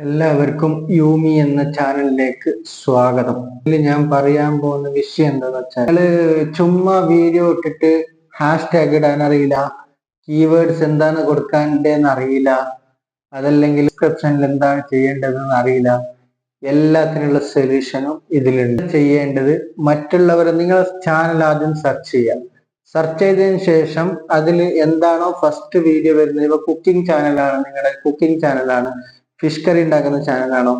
എല്ലാവർക്കും യൂമി എന്ന ചാനലിലേക്ക് സ്വാഗതം. ഇതിൽ ഞാൻ പറയാൻ പോകുന്ന വിഷയം എന്താന്ന് വെച്ചാൽ ചുമ്മാ വീഡിയോ ഇട്ടിട്ട് ഹാഷ്ടാഗ് ഇടാൻ അറിയില്ല, കീവേഡ്സ് എന്താണ് കൊടുക്കാണ്ടെന്ന് അറിയില്ല, അതല്ലെങ്കിൽ ഡിസ്ക്രിപ്ഷനിൽ എന്താണ് ചെയ്യേണ്ടതെന്ന് അറിയില്ല. എല്ലാത്തിനുള്ള സൊല്യൂഷനും ഇതിലുണ്ട്. ചെയ്യേണ്ടത് മറ്റുള്ളവരെ നിങ്ങളുടെ ചാനൽ ആദ്യം സെർച്ച് ചെയ്യുക. സെർച്ച് ചെയ്തതിന് ശേഷം അതിൽ എന്താണോ ഫസ്റ്റ് വീഡിയോ വരുന്നത്, ഇപ്പൊ കുക്കിംഗ് ചാനലാണ്, നിങ്ങളുടെ കുക്കിംഗ് ചാനലാണ്, ഫിഷ് കറി ഉണ്ടാക്കുന്ന ചാനലാണോ,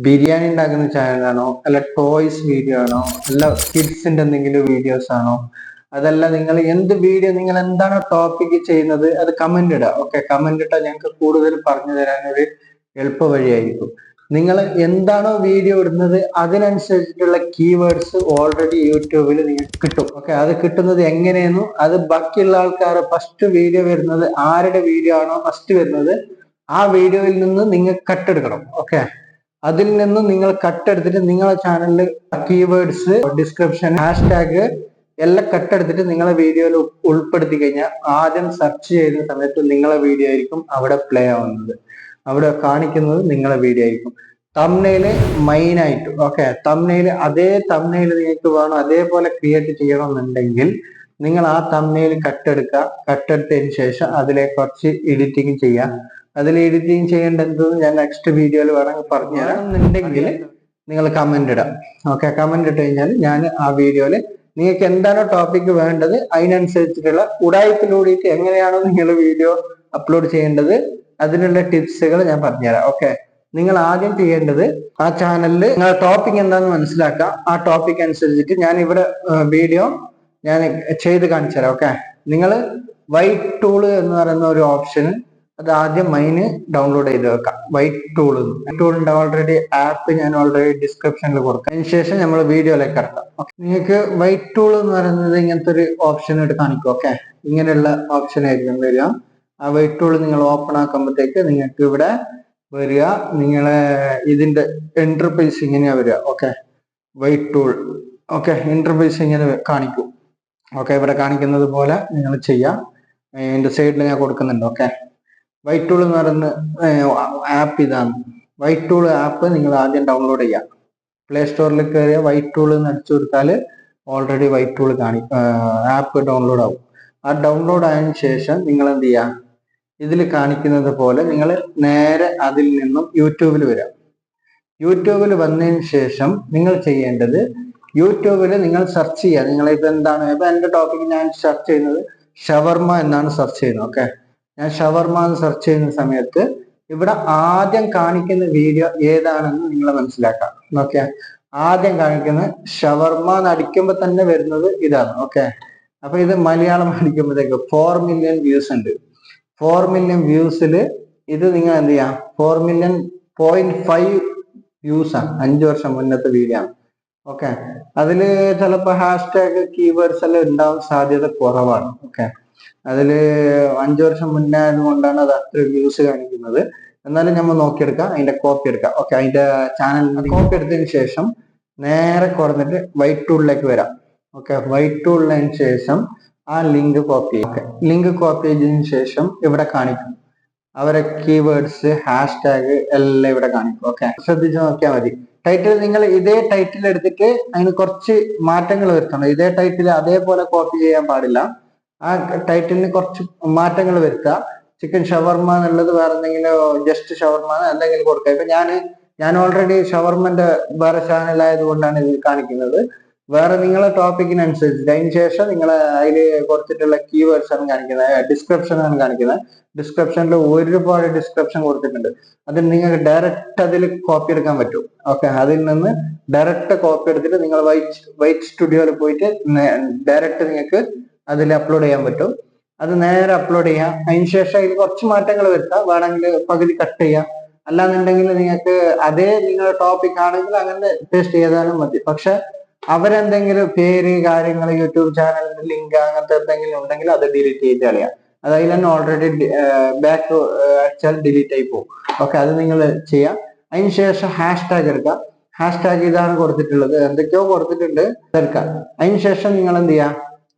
ബിരിയാണി ഉണ്ടാക്കുന്ന ചാനലാണോ, അല്ല ടോയ്സ് വീഡിയോ ആണോ, അല്ല കിഡ്സിന്റെ എന്തെങ്കിലും വീഡിയോസ് ആണോ, അതല്ല നിങ്ങൾ എന്ത് വീഡിയോ, നിങ്ങൾ എന്താണോ ടോപ്പിക് ചെയ്യുന്നത് അത് കമന്റ് ഇടുക. ഓക്കെ, കമന്റ് ഇട്ടാൽ ഞങ്ങൾക്ക് കൂടുതൽ പറഞ്ഞു തരാൻ ഒരു എളുപ്പ വഴിയായിരിക്കും. നിങ്ങൾ എന്താണോ വീഡിയോ ഇടുന്നത് അതിനനുസരിച്ചിട്ടുള്ള കീവേഡ്സ് ഓൾറെഡി യൂട്യൂബിൽ നിങ്ങൾക്ക് കിട്ടും. ഓക്കെ, അത് കിട്ടുന്നത് എങ്ങനെയെന്നും അത് ബാക്കിയുള്ള ആൾക്കാർ ഫസ്റ്റ് വീഡിയോ വരുന്നത് ആരുടെ വീഡിയോ ആണോ ഫസ്റ്റ് വരുന്നത് ആ വീഡിയോയിൽ നിന്ന് നിങ്ങൾ കട്ടെടുക്കണം. ഓക്കെ, അതിൽ നിന്ന് നിങ്ങൾ കട്ടെടുത്തിട്ട് നിങ്ങളുടെ ചാനലിൽ കീവേഡ്സ്, ഡിസ്ക്രിപ്ഷൻ, ഹാഷ്ടാഗ് എല്ലാം കട്ടെടുത്തിട്ട് നിങ്ങളെ വീഡിയോയിൽ ഉൾപ്പെടുത്തി കഴിഞ്ഞാൽ ആദ്യം സെർച്ച് ചെയ്യുന്ന സമയത്ത് നിങ്ങളെ വീഡിയോ ആയിരിക്കും അവിടെ പ്ലേ ആവുന്നത്, അവിടെ കാണിക്കുന്നത് നിങ്ങളെ വീഡിയോ ആയിരിക്കും. തംബ്നെയില് മെയിൻ ആയിട്ട്. ഓക്കെ, തംബ്നെയില് അതേ തംബ്നെയില് നിങ്ങൾക്ക് വേണം അതേപോലെ ക്രിയേറ്റ് ചെയ്യണമെന്നുണ്ടെങ്കിൽ നിങ്ങൾ ആ തംബ്നെയില് കട്ടെടുക്കുക. കട്ടെടുത്തതിന് ശേഷം അതിലേക്ക് കുറച്ച് എഡിറ്റിംഗ് ചെയ്യാം. അതിൽ എഡിറ്റിംഗ് ചെയ്യേണ്ട എന്തെന്ന് ഞാൻ നെക്സ്റ്റ് വീഡിയോയിൽ വേണമെങ്കിൽ പറഞ്ഞുതരാം. എന്നുണ്ടെങ്കിൽ നിങ്ങൾ കമന്റ് ഇടാം. ഓക്കെ, കമന്റ് ഇട്ട് കഴിഞ്ഞാൽ ഞാൻ ആ വീഡിയോയിൽ നിങ്ങൾക്ക് എന്താണോ ടോപ്പിക് വേണ്ടത് അതിനനുസരിച്ചിട്ടുള്ള ഉടായ്പിലൂടിയിട്ട് എങ്ങനെയാണോ നിങ്ങൾ വീഡിയോ അപ്ലോഡ് ചെയ്യേണ്ടത് അതിനുള്ള ടിപ്സുകൾ ഞാൻ പറഞ്ഞുതരാം. ഓക്കെ, നിങ്ങൾ ആദ്യം ചെയ്യേണ്ടത് ആ ചാനലിൽ നിങ്ങളുടെ ടോപ്പിക് എന്താണെന്ന് മനസ്സിലാക്കുക. ആ ടോപ്പിക് അനുസരിച്ചിട്ട് ഞാൻ ഇവിടെ വീഡിയോ ഞാൻ ചെയ്ത് കാണിച്ചു തരാം. ഓക്കെ, നിങ്ങൾ വൈറ്റ് ടൂള് എന്ന് പറയുന്ന ഒരു ഓപ്ഷൻ അത് ആദ്യം മൈന് ഡൗൺലോഡ് ചെയ്ത് വെക്കാം. വൈറ്റ് ടൂളിന്റെ ഓൾറെഡി ആപ്പ് ഞാൻ ഓൾറെഡി ഡിസ്ക്രിപ്ഷനിൽ കൊടുക്കാം. അതിനുശേഷം നമ്മൾ വീഡിയോയിലേക്ക് ഇറക്കാം. നിങ്ങൾക്ക് വൈറ്റ് ടൂൾ എന്ന് പറയുന്നത് ഇങ്ങനത്തെ ഒരു ഓപ്ഷൻ ആയിട്ട് കാണിക്കും. ഓക്കെ, ഇങ്ങനെയുള്ള ഓപ്ഷൻ ആയിരിക്കും വരിക. ആ വൈറ്റ് ടൂൾ നിങ്ങൾ ഓപ്പൺ ആക്കുമ്പോഴത്തേക്ക് നിങ്ങൾക്ക് ഇവിടെ വരിക, നിങ്ങളെ ഇതിന്റെ ഇന്റർഫേസ് ഇങ്ങനെയാ വരിക. Okay, white tool. Okay, interface ഇങ്ങനെ കാണിക്കും. ഓക്കെ, ഇവിടെ കാണിക്കുന്നത് പോലെ നിങ്ങൾ ചെയ്യാം. ഇതിന്റെ സൈഡിൽ ഞാൻ കൊടുക്കുന്നുണ്ട്. ഓക്കെ, വൈറ്റ് ടൂൾ എന്ന് പറയുന്ന ആപ്പ് ഇതാണ്. വൈറ്റ് ടൂൾ ആപ്പ് നിങ്ങൾ ആദ്യം ഡൗൺലോഡ് ചെയ്യാം. പ്ലേ സ്റ്റോറിൽ കയറിയ വൈറ്റ് ടൂൾ എന്ന് അടിച്ചു കൊടുത്താൽ already white tool app download ആവും. ആ ഡൗൺലോഡ് ആയതിനു ശേഷം നിങ്ങൾ എന്ത് ചെയ്യാം, ഇതിൽ കാണിക്കുന്നത് പോലെ നിങ്ങൾ നേരെ അതിൽ നിന്നും യൂട്യൂബിൽ വരാം. യൂട്യൂബിൽ വന്നതിന് ശേഷം നിങ്ങൾ ചെയ്യേണ്ടത് യൂട്യൂബിൽ നിങ്ങൾ സെർച്ച് ചെയ്യുക. നിങ്ങൾ ഇപ്പൊ എന്താണ്, ഇപ്പൊ എന്റെ ടോപ്പിക് ഞാൻ സെർച്ച് ചെയ്യുന്നത് ഷവർമ എന്നാണ് സെർച്ച് ചെയ്യുന്നത്. ഓക്കെ, ഞാൻ ഷവർമ എന്ന് സെർച്ച് ചെയ്യുന്ന സമയത്ത് ഇവിടെ ആദ്യം കാണിക്കുന്ന വീഡിയോ ഏതാണെന്ന് നിങ്ങൾ മനസ്സിലാക്കാം. ഓക്കെ, ആദ്യം കാണിക്കുന്ന ഷവർമ എന്ന് അടിക്കുമ്പോൾ തന്നെ വരുന്നത് ഇതാണ്. ഓക്കെ, അപ്പൊ ഇത് മലയാളം അടിക്കുമ്പോഴത്തേക്ക് 4 മില്യൺ വ്യൂസ് ഉണ്ട്. 4 മില്യൺ വ്യൂസിൽ ഇത് നിങ്ങൾ എന്ത് ചെയ്യാം, 4,000,000.5 വ്യൂസ് ആണ്. 5 വർഷം മുന്നത്തെ വീഡിയോ ആണ്. ഓക്കെ, അതില് ചിലപ്പോ ഹാഷ്ടാഗ് കീവേഡ്സ് എല്ലാം ഉണ്ടാവാൻ സാധ്യത കുറവാണ്. ഓക്കെ, അതില് 5 വർഷം മുന്നേ ആയതുകൊണ്ടാണ് അത് അത്ര വ്യൂസ് കാണിക്കുന്നത്. എന്നാലും നമ്മൾ നോക്കിയെടുക്കാം, അതിന്റെ കോപ്പി എടുക്കാം. ഓക്കെ, അതിന്റെ ചാനൽ കോപ്പി എടുത്തതിന് ശേഷം നേരെ കുറഞ്ഞിട്ട് വൈറ്റ് ടൂളിലേക്ക് വരാം. ഓക്കെ, വൈറ്റ് ടൂളിന് ശേഷം ആ ലിങ്ക് കോപ്പി ചെയ്യുക. ലിങ്ക് കോപ്പി ചെയ്തതിനു ശേഷം ഇവിടെ കാണിക്കും അവരെ കീവേഡ്സ്, ഹാഷ്ടാഗ് എല്ലാം ഇവിടെ കാണിക്കും. ഓക്കെ, ശ്രദ്ധിച്ച് നോക്കിയാൽ മതി. ടൈറ്റിൽ നിങ്ങൾ ഇതേ ടൈറ്റിൽ എടുത്തിട്ട് അതിന് കുറച്ച് മാറ്റങ്ങൾ വരുത്തണം. ഇതേ ടൈറ്റിൽ അതേപോലെ കോപ്പി ചെയ്യാൻ പാടില്ല. ആ ടൈറ്റിലിന് കുറച്ച് മാറ്റങ്ങൾ വരുത്തുക. ചിക്കൻ ഷവർമ എന്നുള്ളത് വേറെ എന്തെങ്കിലും ജസ്റ്റ് ഷവർമ എന്തെങ്കിലും കൊടുക്കുക. ഇപ്പൊ ഞാൻ ഓൾറെഡി ഷവർമന്റെ വേറെ ചാനൽ ആയതുകൊണ്ടാണ് ഇത് കാണിക്കുന്നത്. വേറെ നിങ്ങളെ ടോപ്പിക്കിനനുസരിച്ച് അതിന് ശേഷം നിങ്ങൾ അതിൽ കൊടുത്തിട്ടുള്ള കീവേഡ്സ് ആണ് കാണിക്കുന്നത്, ഡിസ്ക്രിപ്ഷൻ ആണ് കാണിക്കുന്നത്. ഡിസ്ക്രിപ്ഷനിൽ ഒരുപാട് ഡിസ്ക്രിപ്ഷൻ കൊടുത്തിട്ടുണ്ട്. അത് നിങ്ങൾക്ക് ഡയറക്റ്റ് അതിൽ കോപ്പി എടുക്കാൻ പറ്റും. ഓക്കെ, അതിൽ നിന്ന് ഡയറക്റ്റ് കോപ്പി എടുത്തിട്ട് നിങ്ങൾ വൈറ്റ് സ്റ്റുഡിയോയിൽ പോയിട്ട് ഡയറക്റ്റ് നിങ്ങൾക്ക് അതിൽ അപ്ലോഡ് ചെയ്യാൻ പറ്റും. അത് നേരെ അപ്ലോഡ് ചെയ്യാം. അതിന് ശേഷം അതിൽ കുറച്ച് മാറ്റങ്ങൾ വരുത്താം. വേണമെങ്കിൽ പകുതി കട്ട് ചെയ്യാം. അല്ലാന്നുണ്ടെങ്കിൽ നിങ്ങൾക്ക് അതേ നിങ്ങളുടെ ടോപ്പിക് ആണെങ്കിൽ അങ്ങനെ പേസ്റ്റ് ചെയ്താലും മതി. പക്ഷെ അവരെന്തെങ്കിലും പേര്, കാര്യങ്ങൾ, യൂട്യൂബ് ചാനലിന്റെ ലിങ്ക് അങ്ങനത്തെ എന്തെങ്കിലും ഉണ്ടെങ്കിൽ അത് ഡിലീറ്റ് ചെയ്ത് കളയാം. അത് അതിൽ തന്നെ ഓൾറെഡി ബാക്ക് അടിച്ചാൽ ഡിലീറ്റ് ആയി പോകും. ഓക്കെ, അത് നിങ്ങൾ ചെയ്യാം. അതിന് ശേഷം ഹാഷ്ടാഗ് എടുക്കാം. ഹാഷ്ടാഗ് ഇതാണ് കൊടുത്തിട്ടുള്ളത്, എന്തൊക്കെയോ കൊടുത്തിട്ടുണ്ട്, എടുക്കാം. അതിന് ശേഷം നിങ്ങൾ എന്ത് ചെയ്യാം,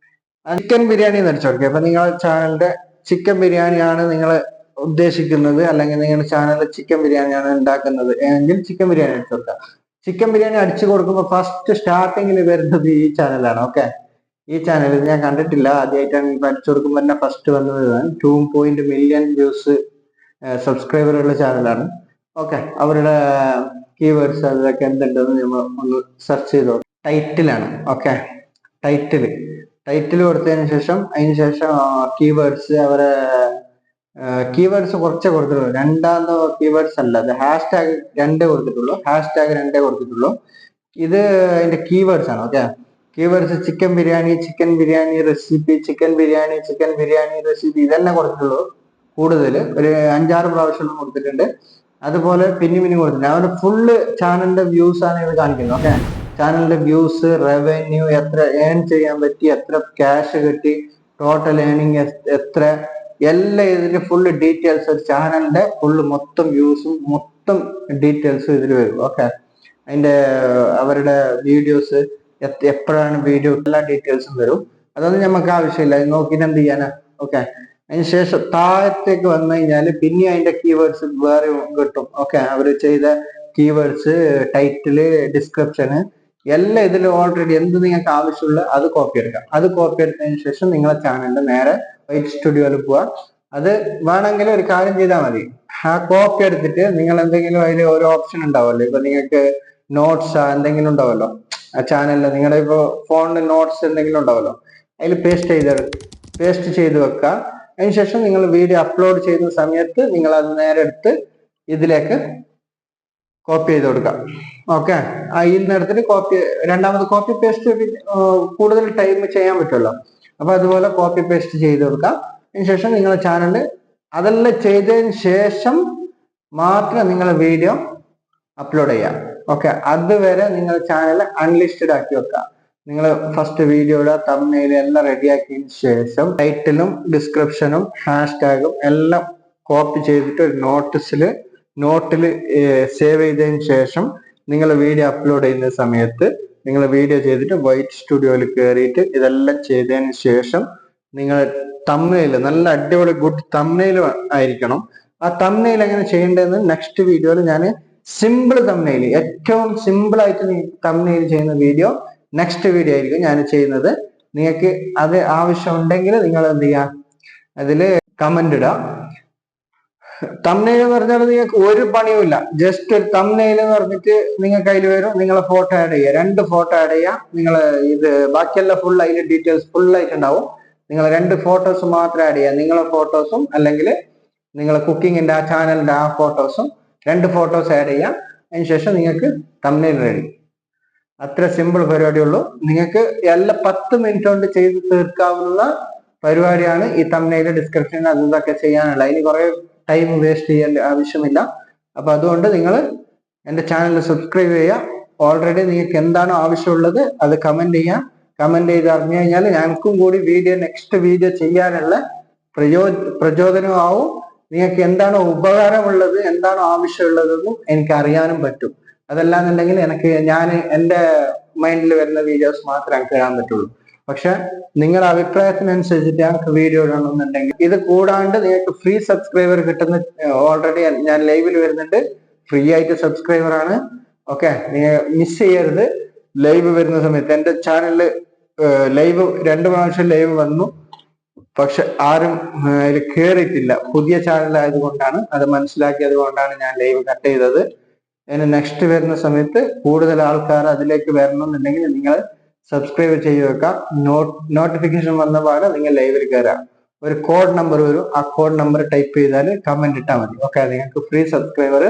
ചിക്കൻ ബിരിയാണി എന്ന് അടിച്ചു കൊടുക്കുക. അപ്പൊ നിങ്ങളുടെ ചാനലിന്റെ ചിക്കൻ ബിരിയാണിയാണ് നിങ്ങൾ ഉദ്ദേശിക്കുന്നത്, അല്ലെങ്കിൽ നിങ്ങളുടെ ചാനലിൽ ചിക്കൻ ബിരിയാണിയാണ് ഉണ്ടാക്കുന്നത് എങ്കിൽ ചിക്കൻ ബിരിയാണി അടിച്ചു കൊടുക്കുക. ചിക്കൻ ബിരിയാണി അടിച്ചു കൊടുക്കുമ്പോൾ ഫസ്റ്റ് സ്റ്റാർട്ടിങ്ങിൽ വരുന്നത് ഈ ചാനലാണ്. ഓക്കെ, ഈ ചാനൽ ഞാൻ കണ്ടിട്ടില്ല, ആദ്യമായിട്ടാണ് അടിച്ചു കൊടുക്കുമ്പോൾ തന്നെ ഫസ്റ്റ് വന്നത് 2 മില്യൺ വ്യൂസ് സബ്സ്ക്രൈബറുള്ള ചാനലാണ്. ഓക്കെ, അവരുടെ കീവേഡ്സ് അതൊക്കെ എന്തുണ്ടെന്ന് നമ്മൾ ഒന്ന് സെർച്ച് ചെയ്തോ. ടൈറ്റിലാണ്. ഓക്കെ, ടൈറ്റിൽ കൊടുത്തതിന് ശേഷം കീവേഡ്സ് അവരെ കീവേഡ്സ് കുറച്ചേ കൊടുത്തിട്ടുള്ളൂ. രണ്ടാമത്തെ കീവേഡ്സ് അല്ല, അത് #2 കൊടുത്തിട്ടുള്ളൂ. #2 കൊടുത്തിട്ടുള്ളൂ. ഇത് അതിന്റെ കീവേഡ്സ് ആണ്. Okay, keywords chicken biryani recipe, chicken biryani recipe ഇതന്നെ കൊടുത്തിട്ടുള്ളൂ. കൂടുതൽ ഒരു 5-6 പ്രാവശ്യം കൊടുത്തിട്ടുണ്ട്. അതുപോലെ പിന്നെ കൊടുത്തിട്ടുണ്ട്. അവരുടെ ഫുള്ള് ചാനലിന്റെ വ്യൂസ് ആണ് ഇത് കാണിക്കുന്നത്. ഓക്കെ, ചാനലിന്റെ വ്യൂസ്, റവന്യൂ, എത്ര ഏൺ ചെയ്യാൻ പറ്റി, എത്ര ക്യാഷ് കിട്ടി, ടോട്ടൽ ഏണിങ് എത്ര, എല്ലാം ഇതിന്റെ ഫുള്ള് ഡീറ്റെയിൽസ്, ചാനലിന്റെ ഫുള്ള് മൊത്തം വ്യൂസും മൊത്തം ഡീറ്റെയിൽസും ഇതിൽ വരും. ഓക്കെ, അതിന്റെ അവരുടെ വീഡിയോസ് എപ്പോഴാണ് വീഡിയോ, എല്ലാ ഡീറ്റെയിൽസും വരും. അതൊന്നും നമുക്ക് ആവശ്യമില്ല, നോക്കിയിട്ട് എന്ത് ചെയ്യാനാ. ഓക്കെ, അതിനുശേഷം താഴത്തേക്ക് വന്നു കഴിഞ്ഞാൽ പിന്നെ അതിന്റെ കീവേഡ്സ് വേറെ കിട്ടും. ഓക്കെ, അവർ ചെയ്ത കീവേഡ്സ്, ടൈറ്റില്, ഡിസ്ക്രിപ്ഷന് എല്ലാം ഇതിൽ ഓൾറെഡി എന്ത് നിങ്ങൾക്ക് ആവശ്യമുള്ള അത് കോപ്പി എടുക്കാം. അത് കോപ്പി എടുത്തതിന് ശേഷം നിങ്ങളെ ചാനലിന്റെ നേരെ വൈറ്റ് സ്റ്റുഡിയോയിൽ പോവാ. അത് വേണമെങ്കിൽ ഒരു കാര്യം ചെയ്താൽ മതി, ആ കോപ്പി എടുത്തിട്ട് നിങ്ങൾ എന്തെങ്കിലും അതിൽ ഒരു ഓപ്ഷൻ ഉണ്ടാവുമല്ലോ. ഇപ്പൊ നിങ്ങൾക്ക് നോട്ട്സ് എന്തെങ്കിലും ഉണ്ടാവുമല്ലോ ആ ചാനലിൽ, നിങ്ങളുടെ ഇപ്പൊ ഫോണിൽ നോട്ട്സ് എന്തെങ്കിലും ഉണ്ടാവുമല്ലോ, അതിൽ പേസ്റ്റ് ചെയ്ത് വെക്കുക. അതിനുശേഷം നിങ്ങൾ വീഡിയോ അപ്ലോഡ് ചെയ്യുന്ന സമയത്ത് നിങ്ങൾ അത് നേരെ എടുത്ത് ഇതിലേക്ക് കോപ്പി ചെയ്ത് കൊടുക്കാം. ഓക്കെ, ഇതിൽ നിന്ന് എടുത്തിട്ട് രണ്ടാമത് കോപ്പി പേസ്റ്റ് കൂടുതൽ ടൈം ചെയ്യാൻ പറ്റുമല്ലോ. അപ്പൊ അതുപോലെ കോപ്പി പേസ്റ്റ് ചെയ്ത് കൊടുക്കാം. അതിനുശേഷം നിങ്ങളുടെ ചാനലിൽ അതെല്ലാം ചെയ്തതിന് ശേഷം മാത്രം നിങ്ങൾ വീഡിയോ അപ്ലോഡ് ചെയ്യാം. ഓക്കെ, അതുവരെ നിങ്ങൾ ചാനൽ അൺലിസ്റ്റഡ് ആക്കി വെക്കുക. നിങ്ങൾ ഫസ്റ്റ് വീഡിയോയുടെ തംബ്നെയിൽ എല്ലാം റെഡിയാക്കിയതിന് ശേഷം ടൈറ്റിലും ഡിസ്ക്രിപ്ഷനും #ഉം എല്ലാം കോപ്പി ചെയ്തിട്ട് ഒരു നോട്ടിൽ സേവ് ചെയ്തതിന് ശേഷം നിങ്ങൾ വീഡിയോ അപ്ലോഡ് ചെയ്യുന്ന സമയത്ത് നിങ്ങൾ വീഡിയോ ചെയ്തിട്ട് വൈറ്റ് സ്റ്റുഡിയോയിൽ കയറിയിട്ട് ഇതെല്ലാം ചെയ്തതിന് ശേഷം നിങ്ങൾ തംബ്നെയിൽ നല്ല അടിപൊളി ഗുഡ് തംബ്നെയിൽ ആയിരിക്കണം. ആ തംബ്നെയിൽ എങ്ങനെ ചെയ്യേണ്ടതെന്ന് നെക്സ്റ്റ് വീഡിയോയിൽ ഞാൻ സിമ്പിൾ തംബ്നെയിൽ, ഏറ്റവും സിമ്പിൾ ആയിട്ട് തംബ്നെയിൽ ചെയ്യുന്ന വീഡിയോ നെക്സ്റ്റ് വീഡിയോ ആയിരിക്കും ഞാൻ ചെയ്യുന്നത്. നിങ്ങൾക്ക് അത് ആവശ്യമുണ്ടെങ്കിൽ നിങ്ങൾ എന്ത് ചെയ്യാം, അതില് കമന്റ് ഇടാം. തംബ്നെയിൽ എന്ന് പറഞ്ഞാൽ നിങ്ങൾക്ക് ഒരു പണിയുമില്ല, ജസ്റ്റ് ഒരു തംബ്നെയിൽ എന്ന് പറഞ്ഞിട്ട് നിങ്ങൾക്ക് അതിൽ വരും, നിങ്ങളെ ഫോട്ടോ ആഡ് ചെയ്യുക, 2 ഫോട്ടോ ആഡ് ചെയ്യുക. നിങ്ങൾ ഇത് ബാക്കിയെല്ലാം ഫുൾ അതിൽ ഡീറ്റെയിൽസ് ഫുൾ ആയിട്ടുണ്ടാവും. നിങ്ങൾ 2 ഫോട്ടോസ് മാത്രം ആഡ് ചെയ്യുക, നിങ്ങളെ ഫോട്ടോസും അല്ലെങ്കിൽ നിങ്ങളെ കുക്കിങ്ങിന്റെ ആ ചാനലിന്റെ ആ ഫോട്ടോസും 2 ഫോട്ടോസ് ആഡ് ചെയ്യാം. അതിനുശേഷം നിങ്ങൾക്ക് തംബ്നെയിൽ റെഡി. അത്ര സിമ്പിൾ പരിപാടിയുള്ളൂ. നിങ്ങൾക്ക് എല്ലാ 10 മിനിറ്റ് കൊണ്ട് ചെയ്ത് തീർക്കാവുന്ന പരിപാടിയാണ് ഈ തംബ്നെയിൽ, ഡിസ്ക്രിപ്ഷൻ അതൊക്കെ ചെയ്യാനുള്ള. അതിന് കുറെ ടൈം വേസ്റ്റ് ചെയ്യേണ്ട ആവശ്യമില്ല. അപ്പൊ അതുകൊണ്ട് നിങ്ങൾ എൻ്റെ ചാനൽ സബ്സ്ക്രൈബ് ചെയ്യുക. ഓൾറെഡി നിങ്ങൾക്ക് എന്താണോ ആവശ്യമുള്ളത് അത് കമന്റ് ചെയ്യാം. കമന്റ് ചെയ്ത് അറിഞ്ഞു കഴിഞ്ഞാൽ ഞങ്ങൾക്കും കൂടി നെക്സ്റ്റ് വീഡിയോ ചെയ്യാനുള്ള പ്രചോദനമാവും. നിങ്ങൾക്ക് എന്താണോ ഉപകാരമുള്ളത്, എന്താണോ ആവശ്യമുള്ളതെന്നും എനിക്ക് അറിയാനും പറ്റും. അതല്ലാന്നുണ്ടെങ്കിൽ ഞാൻ എൻ്റെ മൈൻഡിൽ വരുന്ന വീഡിയോസ് മാത്രമേ എനിക്ക് ഇടാൻ പറ്റുള്ളൂ. പക്ഷെ നിങ്ങളുടെ അഭിപ്രായത്തിനനുസരിച്ചിട്ട് ഞങ്ങൾക്ക് വീഡിയോ ഇടണമെന്നുണ്ടെങ്കിൽ, ഇത് കൂടാണ്ട് നിങ്ങൾക്ക് ഫ്രീ സബ്സ്ക്രൈബർ കിട്ടുന്ന, ഓൾറെഡി ഞാൻ ലൈവിൽ വരുന്നുണ്ട്, ഫ്രീ ആയിട്ട് സബ്സ്ക്രൈബർ ആണ്. ഓക്കെ, നിങ്ങൾ മിസ് ചെയ്യരുത്. ലൈവ് വരുന്ന സമയത്ത് എൻ്റെ ചാനലിൽ ലൈവ് 2 പ്രാവശ്യം ലൈവ് വന്നു, പക്ഷെ ആരും അതിൽ കയറിയിട്ടില്ല. പുതിയ ചാനൽ ആയതുകൊണ്ടാണ്, അത് മനസ്സിലാക്കിയത് കൊണ്ടാണ് ഞാൻ ലൈവ് കട്ട് ചെയ്തത്. അതിന് നെക്സ്റ്റ് വരുന്ന സമയത്ത് കൂടുതൽ ആൾക്കാർ അതിലേക്ക് വരണമെന്നുണ്ടെങ്കിൽ നിങ്ങൾ സബ്സ്ക്രൈബ് ചെയ്ത് വെക്കാം. നോട്ടിഫിക്കേഷൻ വന്ന പാടെ നിങ്ങൾ ലൈവിൽ കയറാം. ഒരു കോഡ് നമ്പർ വരും, ആ കോഡ് നമ്പർ ടൈപ്പ് ചെയ്താൽ കമന്റ് ഇട്ടാൽ മതി. ഓക്കെ, നിങ്ങൾക്ക് ഫ്രീ സബ്സ്ക്രൈബർ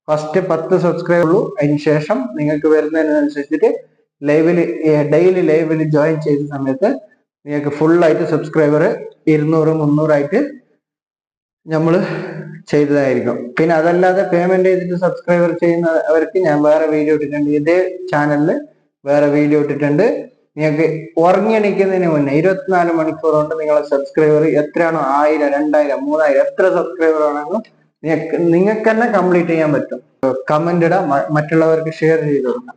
ഫസ്റ്റ് 10 സബ്സ്ക്രൈബർ ഉള്ളൂ. അതിന് ശേഷം നിങ്ങൾക്ക് വരുന്നതിനനുസരിച്ചിട്ട് ഡെയിലി ലൈവിൽ ജോയിൻ ചെയ്ത സമയത്ത് നിങ്ങൾക്ക് ഫുൾ ആയിട്ട് സബ്സ്ക്രൈബർ 200-300 ആയിട്ട് നമ്മൾ ചെയ്തതായിരിക്കും. പിന്നെ അതല്ലാതെ പേയ്മെന്റ് ചെയ്തിട്ട് സബ്സ്ക്രൈബർ ചെയ്യുന്നവർക്ക് ഞാൻ വേറെ വീഡിയോ ഇട്ടിട്ടുണ്ട്, ഇതേ ചാനലിൽ വേറെ വീഡിയോ ഇട്ടിട്ടുണ്ട്. നിങ്ങൾക്ക് ഉറങ്ങിയെണിക്കുന്നതിന് മുന്നേ 24 മണിക്കൂർ കൊണ്ട് നിങ്ങളെ സബ്സ്ക്രൈബർ എത്രയാണോ, 1000, 2000, 3000 എത്ര സബ്സ്ക്രൈബർ ആണെങ്കിലും നിങ്ങൾക്ക് തന്നെ കംപ്ലീറ്റ് ചെയ്യാൻ പറ്റും. കമന്റ് ഇടാം, മറ്റുള്ളവർക്ക് ഷെയർ ചെയ്ത് കൊടുക്കാം.